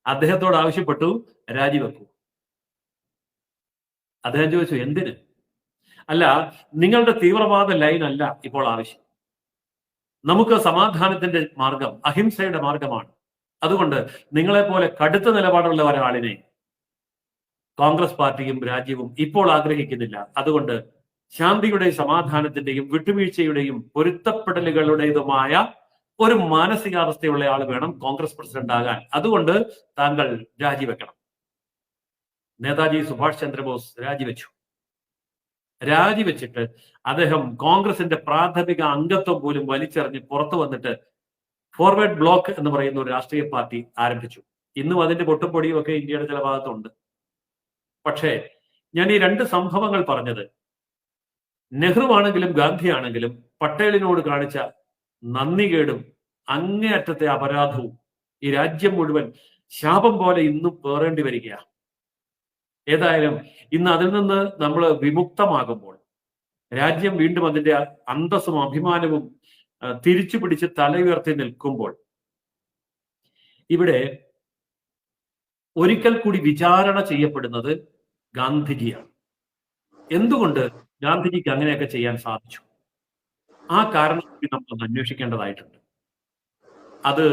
അദ്ദേഹത്തോട് ആവശ്യപ്പെട്ടു, രാജിവെക്കൂ. അദ്ദേഹം ചോദിച്ചു, എന്തിന്? അല്ല, നിങ്ങളുടെ തീവ്രവാദ ലൈൻ അല്ല ഇപ്പോൾ ആവശ്യം. നമുക്ക് സമാധാനത്തിന്റെ മാർഗം, അഹിംസയുടെ മാർഗമാണ്. അതുകൊണ്ട് നിങ്ങളെപ്പോലെ കടുത്ത നിലപാടുള്ള ഒരാളിനെ കോൺഗ്രസ് പാർട്ടിയും രാജ്യവും ഇപ്പോൾ ആഗ്രഹിക്കുന്നില്ല. അതുകൊണ്ട് ശാന്തിയുടെയും സമാധാനത്തിന്റെയും വിട്ടുവീഴ്ചയുടെയും പൊരുത്തപ്പെടലുകളുടേതുമായ ഒരു മാനസികാവസ്ഥയുള്ള ആൾ വേണം കോൺഗ്രസ് പ്രസിഡന്റ് ആകാൻ. അതുകൊണ്ട് താങ്കൾ രാജിവെക്കണം. നേതാജി സുഭാഷ് ചന്ദ്രബോസ് രാജിവെച്ചിട്ട് അദ്ദേഹം കോൺഗ്രസിന്റെ പ്രാഥമിക അംഗത്വം പോലും വലിച്ചെറിഞ്ഞ് പുറത്തു വന്നിട്ട് ഫോർവേഡ് ബ്ലോക്ക് എന്ന് പറയുന്ന ഒരു രാഷ്ട്രീയ പാർട്ടി ആരംഭിച്ചു. ഇന്നും അതിന്റെ പൊട്ടും പൊടിയും ഒക്കെ ഇന്ത്യയുടെ ചില ഭാഗത്തുണ്ട്. പക്ഷേ ഞാൻ ഈ 2 സംഭവങ്ങൾ പറഞ്ഞത് നെഹ്റു ആണെങ്കിലും ഗാന്ധി ആണെങ്കിലും പട്ടേലിനോട് കാണിച്ച നന്ദികേടും അങ്ങേയറ്റത്തെ അപരാധവും ഈ രാജ്യം മുഴുവൻ ശാപം പോലെ ഇന്നും പേറേണ്ടി വരികയാണ്. ഏതായാലും ഇന്ന് അതിൽ നിന്ന് നമ്മൾ വിമുക്തമാകുമ്പോൾ, രാജ്യം വീണ്ടും അതിന്റെ അന്തസ്സും അഭിമാനവും തിരിച്ചു പിടിച്ച് തല ഉയർത്തി നിൽക്കുമ്പോൾ ഇവിടെ ഒരിക്കൽ കൂടി വിചാരണ ചെയ്യപ്പെടുന്നത് ഗാന്ധിജിയാണ്. എന്തുകൊണ്ട് ഗാന്ധിജിക്ക് അങ്ങനെയൊക്കെ ചെയ്യാൻ സാധിച്ചു? ആ കാരണം നമ്മളൊന്ന് അന്വേഷിക്കേണ്ടതായിട്ടുണ്ട്. അത്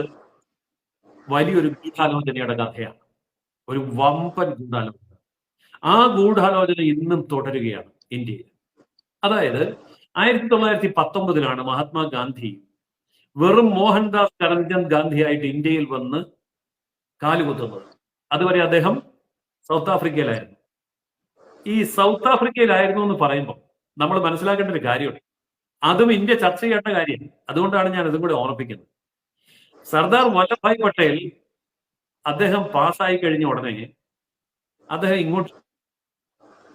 വലിയൊരു ഗൂഢാലോചനയുടെ കഥയാണ്, ഒരു വമ്പൻ ഗൂഢാലോചന. ആ ഗൂഢാലോചന ഇന്നും തുടരുകയാണ് ഇന്ത്യയിൽ. അതായത് 1919 മഹാത്മാഗാന്ധി വെറും മോഹൻദാസ് കരംചന്ദ് ഗാന്ധിയായിട്ട് ഇന്ത്യയിൽ വന്ന് കാലുകുത്തുന്നത്. അതുവരെ അദ്ദേഹം സൗത്ത് ആഫ്രിക്കയിലായിരുന്നു. ഈ സൗത്ത് ആഫ്രിക്കയിലായിരുന്നു എന്ന് പറയുമ്പോൾ നമ്മൾ മനസ്സിലാക്കേണ്ട ഒരു കാര്യമുണ്ട്. അതും ഇന്ത്യ ചർച്ച ചെയ്യേണ്ട കാര്യം. അതുകൊണ്ടാണ് ഞാൻ ഇതും കൂടി ഓർമ്മിപ്പിക്കുന്നത്. സർദാർ വല്ലഭായ് പട്ടേൽ അദ്ദേഹം പാസ്സായി കഴിഞ്ഞ ഉടനെ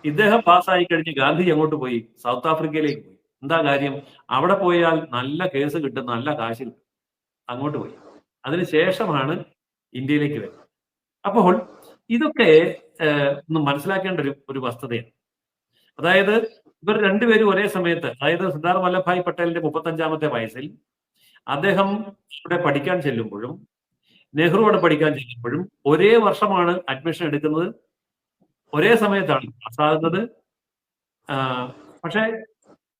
ഇദ്ദേഹം പാസ്സായി കഴിഞ്ഞ് ഗാന്ധി അങ്ങോട്ട് പോയി, സൗത്ത് ആഫ്രിക്കയിലേക്ക് പോയി. എന്താ കാര്യം? അവിടെ പോയാൽ നല്ല കേസ് കിട്ടും, നല്ല കാശ് കിട്ടും. അങ്ങോട്ട് പോയി. അതിനുശേഷമാണ് ഇന്ത്യയിലേക്ക് വരുന്നത്. അപ്പോൾ ഇതൊക്കെ ഒന്ന് മനസ്സിലാക്കേണ്ട ഒരു വസ്തുതയാണ്. അതായത് ഇവർ രണ്ടുപേരും ഒരേ സമയത്ത്, അതായത് സർദാർ വല്ലഭായ് പട്ടേലിന്റെ 35-ാമത്തെ വയസ്സിൽ അദ്ദേഹം ഇവിടെ പഠിക്കാൻ ചെല്ലുമ്പോഴും നെഹ്റു അവിടെ പഠിക്കാൻ ചെല്ലുമ്പോഴും ഒരേ വർഷമാണ് അഡ്മിഷൻ എടുക്കുന്നത്, ഒരേ സമയത്താണ് പാസ്സാകുന്നത്. പക്ഷെ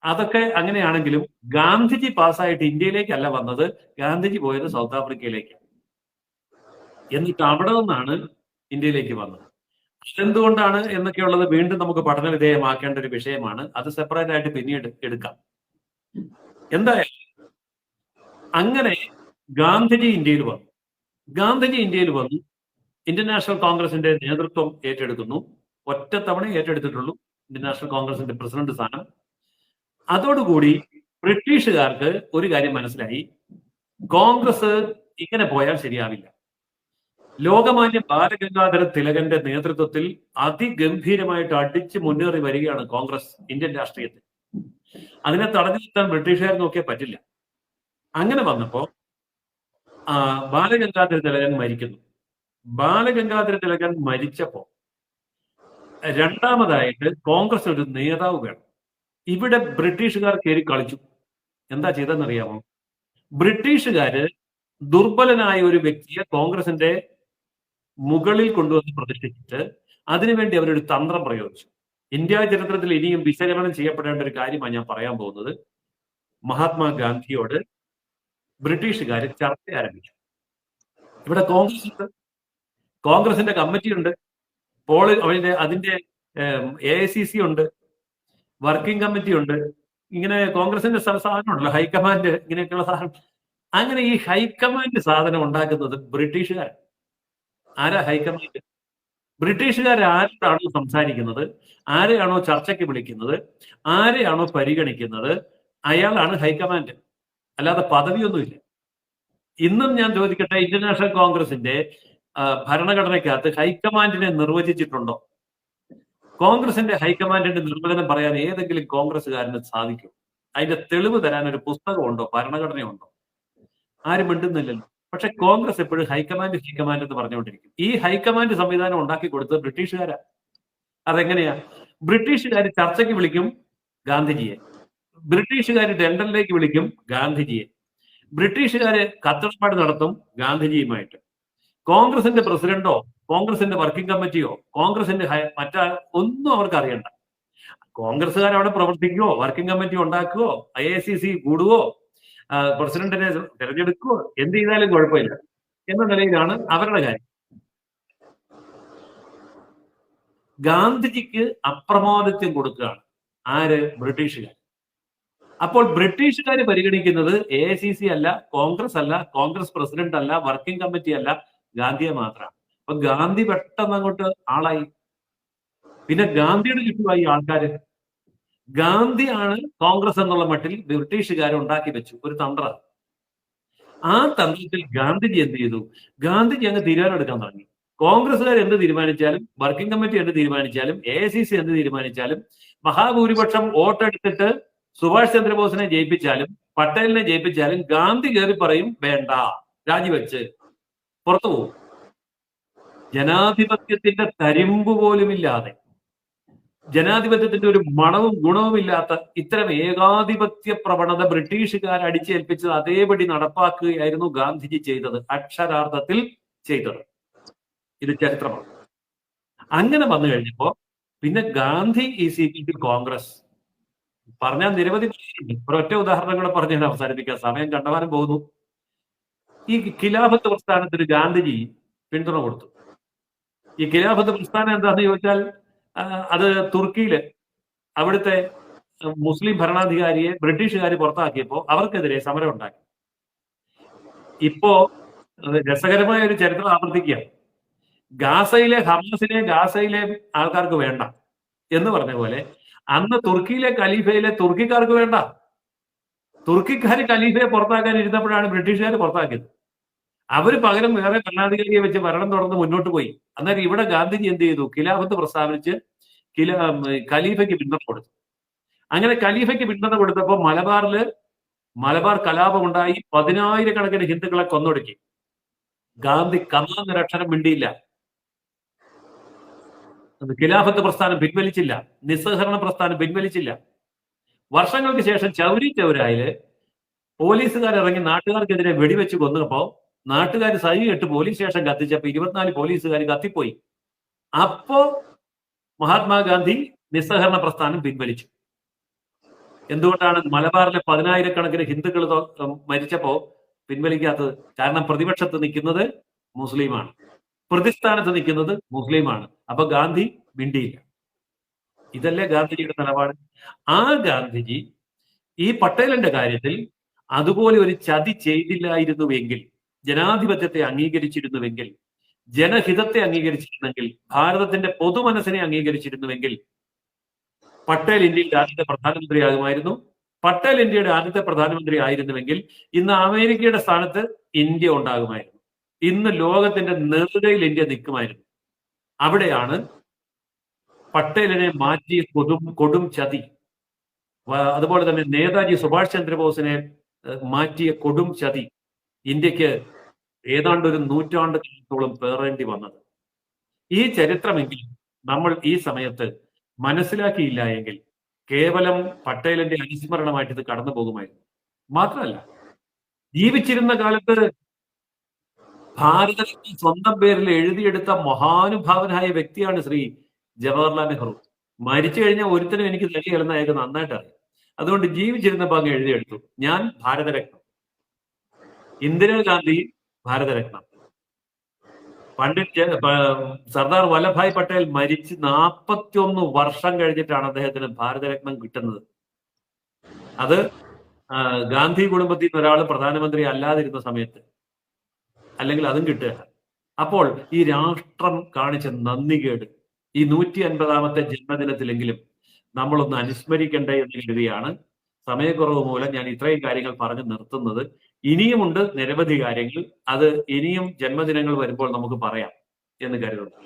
അതൊക്കെ അങ്ങനെയാണെങ്കിലും ഗാന്ധിജി പാസ്സായിട്ട് ഇന്ത്യയിലേക്കല്ല വന്നത്, ഗാന്ധിജി പോയത് സൗത്ത് ആഫ്രിക്കയിലേക്ക്. എന്നിട്ട് അവിടെ നിന്നാണ് ഇന്ത്യയിലേക്ക് വന്നത്. അതെന്തുകൊണ്ടാണ് എന്നൊക്കെയുള്ളത് വീണ്ടും നമുക്ക് പഠന വിധേയമാക്കേണ്ട ഒരു വിഷയമാണ്. അത് സെപ്പറേറ്റ് ആയിട്ട് പിന്നീട് എടുക്കാം. എന്തായാലും അങ്ങനെ ഗാന്ധിജി ഇന്ത്യയിൽ വന്നു. ഇന്ത്യൻ നാഷണൽ കോൺഗ്രസിന്റെ നേതൃത്വം ഏറ്റെടുക്കുന്നു. ഒറ്റത്തവണ ഏറ്റെടുത്തിട്ടുള്ളൂ ഇന്ത്യൻ നാഷണൽ കോൺഗ്രസിന്റെ പ്രസിഡന്റ് സ്ഥാനം. അതോടുകൂടി ബ്രിട്ടീഷുകാർക്ക് ഒരു കാര്യം മനസ്സിലായി, കോൺഗ്രസ് ഇങ്ങനെ പോയാൽ ശരിയാവില്ല. ലോകമാന്യ ബാലഗംഗാധര തിലകന്റെ നേതൃത്വത്തിൽ അതിഗംഭീരമായിട്ട് അടിച്ച് മുന്നേറി വരികയാണ് കോൺഗ്രസ് ഇന്ത്യൻ രാഷ്ട്രീയത്തിൽ. അതിനെ തടഞ്ഞു നിർത്താൻ ബ്രിട്ടീഷുകാർ നോക്കിയാൽ പറ്റില്ല. അങ്ങനെ വന്നപ്പോ ബാലഗംഗാധര തിലകൻ മരിക്കുന്നു. ബാലഗംഗാധര തിലകൻ മരിച്ചപ്പോ രണ്ടാമതായിട്ട് കോൺഗ്രസ് ഒരു നേതാവ് വേണം. ഇവിടെ ബ്രിട്ടീഷുകാർ കയറി കളിച്ചു. എന്താ ചെയ്തെന്നറിയാമോ? ബ്രിട്ടീഷുകാര് ദുർബലനായ ഒരു വ്യക്തിയെ കോൺഗ്രസിന്റെ മുകളിൽ കൊണ്ടുവന്ന് പ്രതിഷ്ഠിച്ചിട്ട് അതിനുവേണ്ടി അവരൊരു തന്ത്രം പ്രയോഗിച്ചു. ഇന്ത്യ ചരിത്രത്തിൽ ഇനിയും വിശകലനം ചെയ്യപ്പെടേണ്ട ഒരു കാര്യമാണ് ഞാൻ പറയാൻ പോകുന്നത്. മഹാത്മാഗാന്ധിയോട് ബ്രിട്ടീഷുകാർ ചർച്ച ആരംഭിച്ചു. ഇവിടെ കോൺഗ്രസിന്റെ കമ്മിറ്റിയുണ്ട്, അതിന്റെ AICC ഉണ്ട്, വർക്കിംഗ് കമ്മിറ്റി ഉണ്ട്. ഇങ്ങനെ കോൺഗ്രസിന്റെ സാധനമുണ്ടല്ലോ, ഹൈക്കമാൻഡ്, ഇങ്ങനെയൊക്കെയുള്ള സാധനം. അങ്ങനെ ഈ ഹൈക്കമാൻഡ് സാധനം ഉണ്ടാക്കുന്നത് ബ്രിട്ടീഷുകാരാണ്. ആരാ ഹൈക്കമാൻഡ്? ബ്രിട്ടീഷുകാർ ആരോടാണോ സംസാരിക്കുന്നത്, ആരെയാണോ ചർച്ചയ്ക്ക് വിളിക്കുന്നത്, ആരെയാണോ പരിഗണിക്കുന്നത്, അയാളാണ് ഹൈക്കമാൻഡ്. അല്ലാതെ പദവിയൊന്നുമില്ല. ഇന്നും ഞാൻ ചോദിക്കട്ടെ, ഇന്ത്യൻ നാഷണൽ കോൺഗ്രസിന്റെ ഭരണഘടനയ്ക്കകത്ത് ഹൈക്കമാൻഡിനെ നിർവചിച്ചിട്ടുണ്ടോ? കോൺഗ്രസിന്റെ ഹൈക്കമാൻഡിന്റെ നിർവചനം പറയാൻ ഏതെങ്കിലും കോൺഗ്രസ്സുകാരന് സാധിക്കും? അതിന്റെ തെളിവ് തരാൻ ഒരു പുസ്തകമുണ്ടോ, ഭരണഘടനയുണ്ടോ? ആരും മിണ്ടുന്നില്ലല്ലോ. പക്ഷെ കോൺഗ്രസ് എപ്പോഴും ഹൈക്കമാൻഡ് എന്ന് പറഞ്ഞുകൊണ്ടിരിക്കും. ഈ ഹൈക്കമാൻഡ് സംവിധാനം ഉണ്ടാക്കി കൊടുത്തത് ബ്രിട്ടീഷുകാരാ. അതെങ്ങനെയാ? ബ്രിട്ടീഷുകാർ ചർച്ചയ്ക്ക് വിളിക്കും ഗാന്ധിജിയെ, ബ്രിട്ടീഷുകാർ ലണ്ടനിലേക്ക് വിളിക്കും ഗാന്ധിജിയെ, ബ്രിട്ടീഷുകാര് കത്തിടപാട് നടത്തും ഗാന്ധിജിയുമായിട്ട്. കോൺഗ്രസിന്റെ പ്രസിഡന്റോ കോൺഗ്രസിന്റെ വർക്കിംഗ് കമ്മിറ്റിയോ കോൺഗ്രസിന്റെ ഒന്നും അവർക്ക് അറിയണ്ട. കോൺഗ്രസ്സുകാർ അവിടെ പ്രവർത്തിക്കുവോ, വർക്കിംഗ് കമ്മിറ്റി ഉണ്ടാക്കുവോ, IICC കൂടുവോ, പ്രസിഡന്റിനെ തിരഞ്ഞെടുക്കുവോ, എന്ത് ചെയ്താലും കുഴപ്പമില്ല എന്ന നിലയിലാണ് അവരുടെ കാര്യം. ഗാന്ധിജിക്ക് അപ്രമാദിത്വം കൊടുക്കുകയാണ് ആര്? ബ്രിട്ടീഷുകാർ. അപ്പോൾ ബ്രിട്ടീഷുകാർ പരിഗണിക്കുന്നത് AICC അല്ല, കോൺഗ്രസ് അല്ല, കോൺഗ്രസ് പ്രസിഡന്റ് അല്ല, വർക്കിംഗ് കമ്മിറ്റി അല്ല, ഗാന്ധിയെ മാത്രമാണ്. അപ്പൊ ഗാന്ധി പെട്ടെന്ന് അങ്ങോട്ട് ആളായി. പിന്നെ ഗാന്ധിയുടെ ചുറ്റുമായി ആൾക്കാര്. ഗാന്ധിയാണ് കോൺഗ്രസ് എന്നുള്ള മട്ടിൽ ബ്രിട്ടീഷുകാർ ഉണ്ടാക്കി വെച്ചു ഒരു തന്ത്രം. ആ തന്ത്രത്തിൽ ഗാന്ധിജി എന്ത് ചെയ്തു? ഗാന്ധിജി അങ്ങ് തീരുമാനം എടുക്കാൻ തുടങ്ങി. കോൺഗ്രസ്സുകാർ എന്ത് തീരുമാനിച്ചാലും, വർക്കിംഗ് കമ്മിറ്റി എന്ത് തീരുമാനിച്ചാലും, AICC എന്ത് തീരുമാനിച്ചാലും, മഹാഭൂരിപക്ഷം വോട്ടെടുത്തിട്ട് സുഭാഷ് ചന്ദ്രബോസിനെ ജയിപ്പിച്ചാലും പട്ടേലിനെ ജയിപ്പിച്ചാലും ഗാന്ധി കയറി പറയും വേണ്ട, രാജിവെച്ച് പുറത്തു പോകും. ജനാധിപത്യത്തിന്റെ തരിമ്പ് പോലുമില്ലാതെ, ജനാധിപത്യത്തിന്റെ ഒരു മണവും ഗുണവുമില്ലാത്ത ഇത്തരം ഏകാധിപത്യ പ്രവണത ബ്രിട്ടീഷുകാർ അടിച്ചേൽപ്പിച്ചത് അതേപടി നടപ്പാക്കുകയായിരുന്നു ഗാന്ധിജി ചെയ്തത്. അക്ഷരാർത്ഥത്തിൽ ചെയ്തത്. ഇത് ചരിത്രമാണ്. അങ്ങനെ വന്നു കഴിഞ്ഞപ്പോ പിന്നെ Gandhi is equal to Congress പറഞ്ഞാൽ നിരവധി ഒരൊറ്റ ഉദാഹരണം കൂടെ പറഞ്ഞ് ഞാൻ അവസാനിപ്പിക്കാം, സമയം കണ്ടമാനം പോകുന്നു. ഈ ഖിലാഫത്ത് പ്രസ്ഥാനത്തിന് ഗാന്ധിജി പിന്തുണ കൊടുത്തു. ഈ ഖിലാഫത്ത് പ്രസ്ഥാനം എന്താണെന്ന് ചോദിച്ചാൽ അത് തുർക്കിയില് അവിടുത്തെ മുസ്ലിം ഭരണാധികാരിയെ ബ്രിട്ടീഷുകാർ പുറത്താക്കിയപ്പോൾ അവർക്കെതിരെ സമരം ഉണ്ടാക്കി. ഇപ്പോ രസകരമായ ഒരു ചരിത്രം ആവർത്തിക്കുക. ഗാസയിലെ ഹമാസിനെ ഗാസയിലെ ആൾക്കാർക്ക് വേണ്ട എന്ന് പറഞ്ഞ പോലെ അന്ന് തുർക്കിയിലെ ഖലീഫയിലെ തുർക്കിക്കാർക്ക് വേണ്ട. തുർക്കിക്കാർ ഖലീഫയെ പുറത്താക്കാൻ ഇരുന്നപ്പോഴാണ് ബ്രിട്ടീഷുകാർ പുറത്താക്കിയത്. അവര് പകരം വേറെ ഭരണാധികാരിയെ വെച്ച് ഭരണം തുടർന്ന് മുന്നോട്ട് പോയി. അന്നേരം ഇവിടെ ഗാന്ധിജി എന്ത് ചെയ്തു? ഖിലാഫത്ത് പ്രസ്താവിച്ച് ഖലീഫയ്ക്ക് പിന്തുണ കൊടുത്തു. അങ്ങനെ ഖലീഫയ്ക്ക് പിന്തുണ കൊടുത്തപ്പോൾ മലബാർ കലാപം ഉണ്ടായി. 10,000-കണക്കിന് ഹിന്ദുക്കളെ കൊന്നൊടുക്കി. ഗാന്ധി കമാന്നൊരക്ഷരം മിണ്ടിയില്ല. ഖിലാഫത്ത് പ്രസ്ഥാനം പിൻവലിച്ചില്ല, നിസ്സഹകരണ പ്രസ്ഥാനം പിൻവലിച്ചില്ല. വർഷങ്ങൾക്ക് ശേഷം ചൗരി ചൗരായില് പോലീസുകാർ ഇറങ്ങി നാട്ടുകാർക്കെതിരെ വെടിവെച്ച് കൊന്നപ്പോ നാട്ടുകാർ സഹി കെട്ട് പോലീസ് സ്റ്റേഷൻ കത്തിച്ചപ്പോ 24 പോലീസുകാർ കത്തിപ്പോയി. അപ്പോ മഹാത്മാഗാന്ധി നിസ്സഹകരണ പ്രസ്ഥാനം പിൻവലിച്ചു. എന്തുകൊണ്ടാണ് മലബാറിലെ 10,000-കണക്കിന് ഹിന്ദുക്കൾ മരിച്ചപ്പോ പിൻവലിക്കാത്തത്? കാരണം പ്രതിപക്ഷത്ത് നിൽക്കുന്നത് മുസ്ലിമാണ്, പ്രതിസ്ഥാനത്ത് നിൽക്കുന്നത് മുസ്ലിമാണ്. അപ്പൊ ഗാന്ധി മിണ്ടിയില്ല. ഇതല്ലേ ഗാന്ധിജിയുടെ നിലപാട്? ആ ഗാന്ധിജി ഈ പട്ടേലിന്റെ കാര്യത്തിൽ അതുപോലെ ഒരു ചതി ചെയ്തില്ലായിരുന്നുവെങ്കിൽ, ജനാധിപത്യത്തെ അംഗീകരിച്ചിരുന്നുവെങ്കിൽ, ജനഹിതത്തെ അംഗീകരിച്ചിരുന്നെങ്കിൽ, ഭാരതത്തിന്റെ പൊതുമനസ്സിനെ അംഗീകരിച്ചിരുന്നുവെങ്കിൽ പട്ടേൽ ഇന്ത്യയുടെ ആദ്യത്തെ പ്രധാനമന്ത്രിയാകുമായിരുന്നു. പട്ടേൽ ഇന്ത്യയുടെ ആദ്യത്തെ പ്രധാനമന്ത്രി ആയിരുന്നുവെങ്കിൽ ഇന്ന് അമേരിക്കയുടെ സ്ഥാനത്ത് ഇന്ത്യ ഉണ്ടാകുമായിരുന്നു. ഇന്ന് ലോകത്തിന്റെ നെറുകയിൽ ഇന്ത്യ നിൽക്കുമായിരുന്നു. അവിടെയാണ് പട്ടേലിനെ മാറ്റിയ കൊടും ചതി. അതുപോലെ തന്നെ നേതാജി സുഭാഷ് ചന്ദ്രബോസിനെ മാറ്റിയ കൊടും ചതി ഇന്ത്യക്ക് ഏതാണ്ട് ഒരു നൂറ്റാണ്ടുകളോളം പേറേണ്ടി വന്നത്. ഈ ചരിത്രമെങ്കിലും നമ്മൾ ഈ സമയത്ത് മനസ്സിലാക്കിയില്ല എങ്കിൽ കേവലം പട്ടേലിന്റെ അനുസ്മരണമായിട്ട് ഇത് കടന്നു പോകുമായിരുന്നു. മാത്രമല്ല, ജീവിച്ചിരുന്ന കാലത്ത് ഭാരതത്തിൽ സ്വന്തം പേരിൽ എഴുതിയെടുത്ത മഹാനുഭാവനായ വ്യക്തിയാണ് ശ്രീ ജവഹർലാൽ നെഹ്റു. മരിച്ചു കഴിഞ്ഞാൽ ഒരുത്തനും എനിക്ക് തരികയെന്ന് അയാൾക്ക് നന്നായിട്ട് അറിയാം. അതുകൊണ്ട് ജീവിച്ചിരുന്നപ്പോൾ അങ്ങ് എഴുതിയെടുത്തു, ഞാൻ ഭാരതരത്നം. ഇന്ദിരാഗാന്ധി ഭാരതരത്നം. പണ്ഡിറ്റ് സർദാർ വല്ലഭായ് പട്ടേൽ മരിച്ച് 41 വർഷം കഴിഞ്ഞിട്ടാണ് അദ്ദേഹത്തിന് ഭാരതരത്നം കിട്ടുന്നത്. അത് ഗാന്ധി കുടുംബത്തിൽ നിന്ന് ഒരാൾ പ്രധാനമന്ത്രി അല്ലാതിരുന്ന സമയത്ത്, അല്ലെങ്കിൽ അതും കിട്ടുക. അപ്പോൾ ഈ രാഷ്ട്രം കാണിച്ച നന്ദികേട് ഈ 150ാമത്തെ ജന്മദിനത്തിലെങ്കിലും നമ്മളൊന്ന് അനുസ്മരിക്കണ്ടേ എന്ന് കരുതിയാണ് സമയക്കുറവ് മൂലം ഞാൻ ഇത്രയും കാര്യങ്ങൾ പറഞ്ഞു നിർത്തുന്നത്. ഇനിയുമുണ്ട് നിരവധി കാര്യങ്ങൾ, അത് ഇനിയും ജന്മദിനങ്ങൾ വരുമ്പോൾ നമുക്ക് പറയാം എന്ന് കരുതുന്നു.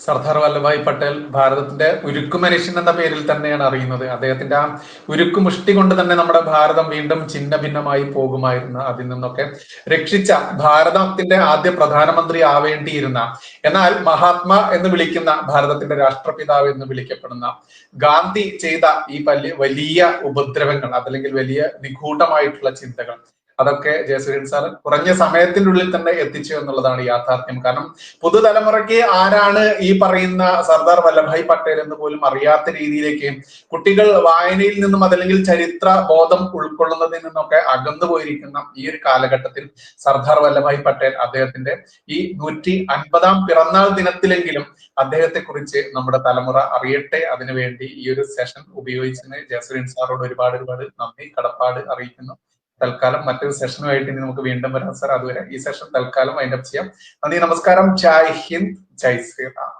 സർദാർ വല്ലഭായ് പട്ടേൽ ഭാരതത്തിന്റെ ഉരുക്കു മനുഷ്യൻ എന്ന പേരിൽ തന്നെയാണ് അറിയുന്നത്. അദ്ദേഹത്തിന്റെ ആ ഉരുക്കു മുഷ്ടി കൊണ്ട് തന്നെ നമ്മുടെ ഭാരതം വീണ്ടും ഛിന്ന ഭിന്നമായി പോകുമായിരുന്നു. അതിൽ നിന്നൊക്കെ രക്ഷിച്ച ഭാരതത്തിന്റെ ആദ്യ പ്രധാനമന്ത്രി ആവേണ്ടിയിരുന്ന, എന്നാൽ മഹാത്മാ എന്ന് വിളിക്കുന്ന, ഭാരതത്തിന്റെ രാഷ്ട്രപിതാവ് എന്ന് വിളിക്കപ്പെടുന്ന ഗാന്ധി ചെയ്ത ഈ വലിയ ഉപദ്രവങ്ങൾ, അതല്ലെങ്കിൽ വലിയ നിഗൂഢമായിട്ടുള്ള ചിന്തകൾ, അതൊക്കെ ജയസൂര്യൻ സാർ കുറഞ്ഞ സമയത്തിനുള്ളിൽ തന്നെ എത്തിച്ചു എന്നുള്ളതാണ് യാഥാർത്ഥ്യം. കാരണം പുതുതലമുറയ്ക്ക് ആരാണ് ഈ പറയുന്ന സർദാർ വല്ലഭായ് പട്ടേൽ എന്ന് പോലും അറിയാത്ത രീതിയിലേക്ക് കുട്ടികൾ വായനയിൽ നിന്നും അതല്ലെങ്കിൽ ചരിത്ര ബോധം ഉൾക്കൊള്ളുന്നതിൽ നിന്നൊക്കെ അകന്നു പോയിരിക്കുന്ന ഈ ഒരു കാലഘട്ടത്തിൽ സർദാർ വല്ലഭായ് പട്ടേൽ അദ്ദേഹത്തിന്റെ ഈ 150ാം പിറന്നാൾ ദിനത്തിലെങ്കിലും അദ്ദേഹത്തെ കുറിച്ച് നമ്മുടെ തലമുറ അറിയട്ടെ. അതിനുവേണ്ടി ഈ ഒരു സെഷൻ ഉപയോഗിച്ചതിന് ജയസൂര്യൻ സാറോട് ഒരുപാട് നന്ദി, കടപ്പാട് അറിയിക്കുന്നു. തൽക്കാലം മറ്റൊരു സെഷനുമായിട്ട് ഇനി നമുക്ക് വീണ്ടും വരാം സാർ. അതുവരെ ഈ സെഷൻ തൽക്കാലം വൈൻഡപ്പ് ചെയ്യാം. നന്ദി, നമസ്കാരം. ജയ് ഹിന്ദ്, ജയ് ശ്രീറാം.